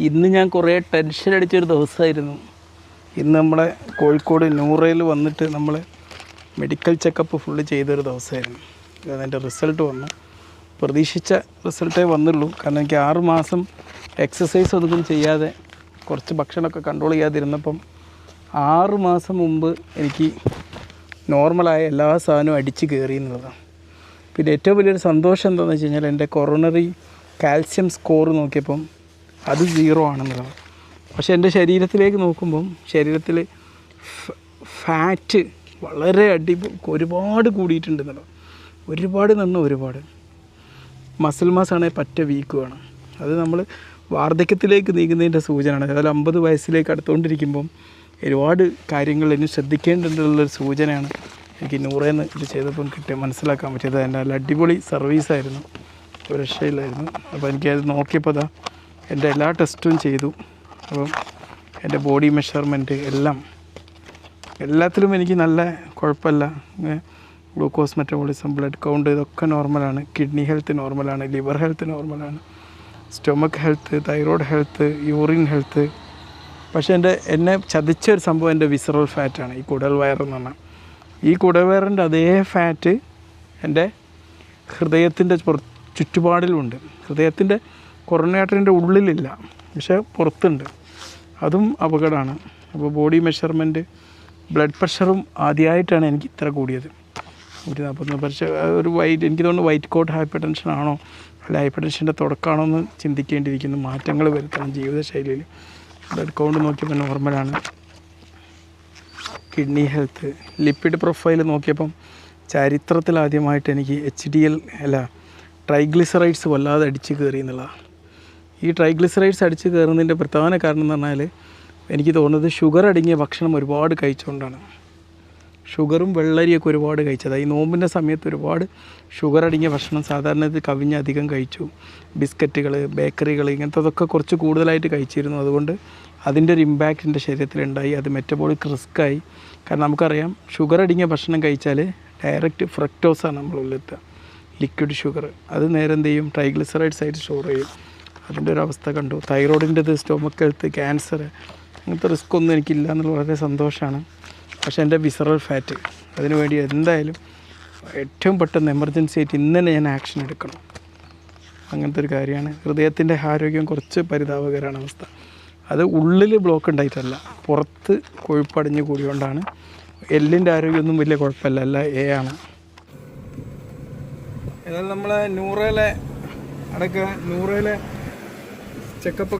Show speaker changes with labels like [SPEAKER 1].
[SPEAKER 1] ഇന്ന് ഞാൻ കുറേ ടെൻഷൻ അടിച്ചൊരു ദിവസമായിരുന്നു. ഇന്ന് നമ്മളെ കോഴിക്കോട് നൂറയിൽ വന്നിട്ട് നമ്മൾ മെഡിക്കൽ ചെക്കപ്പ് ഫുള്ള് ചെയ്തൊരു ദിവസമായിരുന്നു. അതിൻ്റെ റിസൾട്ട് വന്നു. പ്രതീക്ഷിച്ച റിസൾട്ടേ വന്നുള്ളൂ. കാരണം എനിക്ക് 6 മാസം എക്സസൈസ് ഒന്നും ചെയ്യാതെ കുറച്ച് ഭക്ഷണമൊക്കെ കൺട്രോൾ ചെയ്യാതിരുന്നപ്പം 6 മാസം മുമ്പ് എനിക്ക് നോർമലായ എല്ലാ സാധനവും അടിച്ച് കയറി എന്നുള്ളതാണ്. പിന്നെ ഏറ്റവും വലിയൊരു സന്തോഷം എന്താണെന്ന് വെച്ച് കഴിഞ്ഞാൽ എൻ്റെ കൊറോണറി കാൽസ്യം സ്കോർ നോക്കിയപ്പം അത് 0 ആണെന്നുള്ളത്. പക്ഷേ എൻ്റെ ശരീരത്തിലേക്ക് നോക്കുമ്പം ശരീരത്തിൽ ഫാറ്റ് വളരെ ഒരുപാട് കൂടിയിട്ടുണ്ടെന്നുള്ളത്. ഒരുപാട് മസിൽ മാസാണെങ്കിൽ പറ്റ വീക്കുമാണ്. അത് നമ്മൾ വാർദ്ധക്യത്തിലേക്ക് നീങ്ങുന്നതിൻ്റെ സൂചനയാണ്. അതായത് 50 വയസ്സിലേക്ക് അടുത്തുകൊണ്ടിരിക്കുമ്പം ഒരുപാട് കാര്യങ്ങൾ ഇനി ശ്രദ്ധിക്കേണ്ടതുള്ളൊരു സൂചനയാണ് എനിക്ക് നൂറേന്ന് ഇത് ചെയ്തപ്പം മനസ്സിലാക്കാൻ പറ്റിയത്. എൻ്റെ നല്ല അടിപൊളി സർവീസായിരുന്നു, ഒരു രക്ഷയില്ലായിരുന്നു. അപ്പോൾ എനിക്കത് നോക്കിയപ്പോൾ എൻ്റെ എല്ലാ ടെസ്റ്റും ചെയ്തു. അപ്പം എൻ്റെ ബോഡി മെഷർമെൻറ്റ് എല്ലാത്തിലും എനിക്ക് നല്ല കുഴപ്പമില്ല. ഗ്ലൂക്കോസ് മെറ്റബോളിസം, ബ്ലഡ് കൗണ്ട് ഇതൊക്കെ നോർമലാണ്. കിഡ്നി ഹെൽത്ത് നോർമലാണ്, ലിവർ ഹെൽത്ത് നോർമലാണ്, stomach health, thyroid health, urine health. പക്ഷേ എന്നെ ചതിച്ച ഒരു സംഭവം എൻ്റെ വിസറൽ ഫാറ്റാണ്, ഈ കുടൽ വയറെന്ന് പറഞ്ഞാൽ. ഈ കുടൽ വയറിൻ്റെ അതേ ഫാറ്റ് എൻ്റെ ഹൃദയത്തിൻ്റെ ചുറ്റുപാടിലുണ്ട്. ഹൃദയത്തിൻ്റെ കൊറോണയാട്ടറിൻ്റെ ഉള്ളിലില്ല, പക്ഷേ പുറത്തുണ്ട്. അതും അപകടമാണ്. അപ്പോൾ ബോഡി മെഷർമെൻറ്റ്, ബ്ലഡ് പ്രഷറും ആദ്യമായിട്ടാണ് എനിക്ക് ഇത്ര കൂടിയത്. 140. പക്ഷേ എനിക്ക് തോന്നുന്നു വൈറ്റ് കോട്ട് ഹൈപ്പർ ടെൻഷൻ ആണോ അല്ല ഹൈപ്പർ ടെൻഷൻ്റെ തുടക്കമാണോ എന്ന് ചിന്തിക്കേണ്ടിയിരിക്കുന്നു. മാറ്റങ്ങൾ വരുത്തണം ജീവിതശൈലിയിൽ. ബ്ലഡ് കൗണ്ട് നോക്കിയപ്പോൾ നോർമലാണ്. കിഡ്നി ഹെൽത്ത്, ലിപ്പിഡ് പ്രൊഫൈൽ നോക്കിയപ്പം ചരിത്രത്തിൽ ആദ്യമായിട്ട് എനിക്ക് ട്രൈഗ്ലിസറൈഡ്സ് വല്ലാതെ അടിച്ച് കയറി എന്നുള്ളതാണ്. ഈ ട്രൈഗ്ലിസറൈഡ്സ് അടിച്ച് കയറുന്നതിൻ്റെ പ്രധാന കാരണം എന്ന് പറഞ്ഞാൽ എനിക്ക് തോന്നുന്നത് ഷുഗർ അടങ്ങിയ ഭക്ഷണം ഒരുപാട് കഴിച്ചുകൊണ്ടാണ്. ഷുഗറും വെള്ളരിയൊക്കെ ഒരുപാട് കഴിച്ചത്. ഈ നോമ്പിൻ്റെ സമയത്ത് ഒരുപാട് ഷുഗർ അടങ്ങിയ ഭക്ഷണം സാധാരണ കവിഞ്ഞ് അധികം കഴിച്ചു. ബിസ്ക്കറ്റുകൾ, ബേക്കറികൾ ഇങ്ങനത്തതൊക്കെ കുറച്ച് കൂടുതലായിട്ട് കഴിച്ചിരുന്നു. അതുകൊണ്ട് അതിൻ്റെ ഒരു ഇമ്പാക്റ്റ് എൻ്റെ ശരീരത്തിലുണ്ടായി. അത് മെറ്റബോളിക് റിസ്ക്കായി. കാരണം നമുക്കറിയാം ഷുഗർ അടങ്ങിയ ഭക്ഷണം കഴിച്ചാൽ ഡയറക്റ്റ് ഫ്രക്ടോസാണ് നമ്മളുള്ളിലെത്തുക, ലിക്വിഡ് ഷുഗർ. അത് നേരെ എന്ത് ചെയ്യും, ട്രൈഗ്ലിസറൈഡ്സ് ആയിട്ട് സ്റ്റോർ ചെയ്യും. അതിൻ്റെ ഒരു അവസ്ഥ കണ്ടു. തൈറോയിഡിൻ്റെത്, സ്റ്റൊമക്ക് ഹെൽത്ത്, ക്യാൻസർ അങ്ങനത്തെ റിസ്ക് ഒന്നും എനിക്കില്ല എന്നുള്ള വളരെ സന്തോഷമാണ്. പക്ഷേ എൻ്റെ വിസറൽ ഫാറ്റ്, അതിനുവേണ്ടി എന്തായാലും ഏറ്റവും പെട്ടെന്ന് എമർജൻസി ആയിട്ട് ഇന്ന് തന്നെ ഞാൻ ആക്ഷൻ എടുക്കണം. അങ്ങനത്തെ ഒരു കാര്യമാണ്. ഹൃദയത്തിൻ്റെ ആരോഗ്യം കുറച്ച് പരിതാപകരമാണ് അവസ്ഥ. അത് ഉള്ളിൽ ബ്ലോക്ക് ഉണ്ടായിട്ടല്ല, പുറത്ത് കൊഴുപ്പടിഞ്ഞ് കൂടിയോണ്ടാണ്. എല്ലിൻ്റെ ആരോഗ്യമൊന്നും വലിയ കുഴപ്പമില്ല, എല്ലാം ആണ്. ഏതായാലും നമ്മളെ നൂറയിലെ ചെക്കപ്പ്